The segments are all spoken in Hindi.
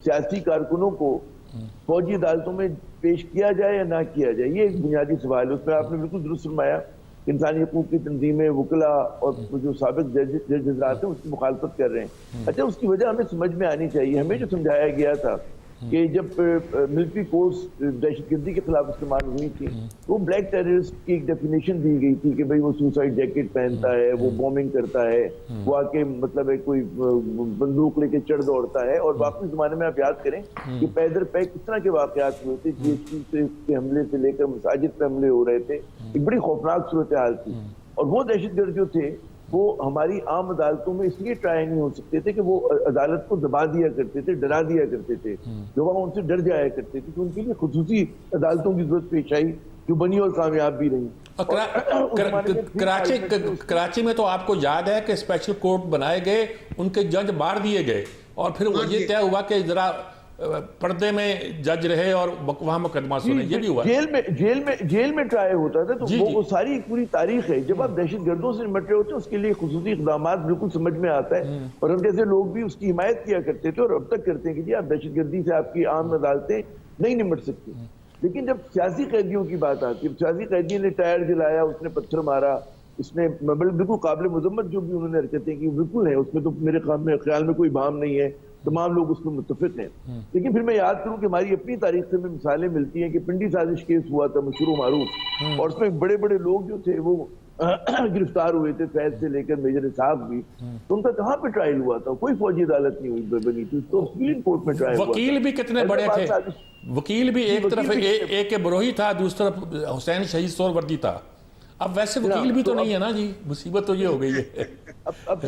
सियासी कारकुनों को फौजी अदालतों में पेश किया जाए या ना किया जाए, ये एक बुनियादी सवाल है। उसमें आपने बिल्कुल दुरुस्त फरमाया, इंसानी हकूक की तंजीमें, वकला और जो साबिक जज हजरात हैं उसकी मुखालफत कर रहे हैं। अच्छा, उसकी वजह हमें समझ में आनी चाहिए। हमें जो समझाया गया था कि जब मिलिट्री फोर्स दहशतगर्दी के खिलाफ इस्तेमाल हुई थी, वो ब्लैक टेररिस्ट की एक डेफिनेशन दी गई थी कि भाई वो सुसाइड जैकेट पहनता है, वो बॉम्बिंग करता है, वो आके मतलब है कोई बंदूक लेके चढ़ दौड़ता है। और वापस जमाने में आप याद करें कि पैदर पैक किस तरह के वाकयात हुए थे, GST के हमले से लेकर मसाजिद पे हमले हो रहे थे, एक बड़ी खौफनाक सूरत हाल थी। और वो दहशतगर्द जो थे वो हमारी आम अदालतों में इसलिए ट्राई नहीं हो सकते थे कि वो अदालत को दबा दिया करते थे, डरा दिया करते थे, लोग उनसे डर जाया करते थे। तो उनके लिए खुसूसी अदालतों की जरूरत पेश आई, जो बनी और कामयाब भी रही। कराची में तो आपको याद है कि स्पेशल कोर्ट बनाए गए, उनके जज बाहर दिए गए और फिर ये तय हुआ कि जरा पर्दे में जज रहे और वहां मुकदमा सुने। ये भी हुआ। जेल में ट्राई होता था। तो वो सारी एक पूरी तारीख है। जब आप दहशतगर्दों से निपट रहे होते हैं उसके लिए खुसूसी इक़दाम बिल्कुल समझ में आता है। और हम जैसे लोग भी उसकी हिमायत किया करते थे और अब तक करते हैं कि जी आप दहशतगर्दी से आपकी आम अदालतें नहीं निपट सकती। लेकिन जब सियासी कैदियों की बात आती है, सियासी कैदी ने टायर जलाया, उसने पत्थर मारा, उसने बिल्कुल काबिल मजम्मत जो भी उन्होंने हरकतें की बिल्कुल है, उसमें तो मेरे ख्याल में कोई बाम नहीं है, तमाम लोग उसमें मुत्तफिक हैं। लेकिन फिर मैं याद करूं कि हमारी अपनी तारीख से हमें मिसालें मिलती हैं कि पिंडी साजिश केस हुआ था मशहूर मारूफ, और उसमें बड़े बड़े लोग जो थे वो गिरफ्तार हुए थे, फैज से लेकर मेजर साहब भी। तो उनका कहाँ पे ट्रायल हुआ था? कोई फौजी अदालत नहीं हुई बनी थी, तो सुप्रीम कोर्ट में ट्रायल हुआ। वकील भी कितने बड़े थे, वकील भी एक तरफ एक के बरोही था, दूसरी तरफ हुसैन शहीद सोहरवर्दी था। अब वैसे वकील भी तो नहीं है ना जी, मुसीबत तो ये हो गई है। अब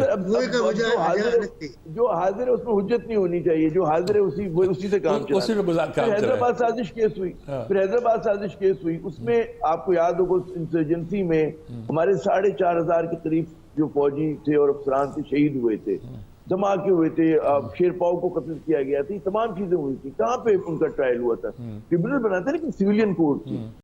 जो हाजिर है उसमें हुज्जत नहीं होनी चाहिए, जो हाजिर है उसी से काम चला। हैदराबाद साजिश केस हुई, फिर हैदराबाद साजिश केस हुई, उसमें आपको याद होगा इंसर्जेंसी में हमारे 4,500 के करीब जो फौजी थे और अफसरान थे शहीद हुए थे, धमाके हुए थे, शेरपाव को कत्ल किया गया था, तमाम चीजें हुई थी। कहाँ पे उनका ट्रायल हुआ था? ट्रिब्यूनल बनाते लेकिन सिविलियन कोर्ट थी।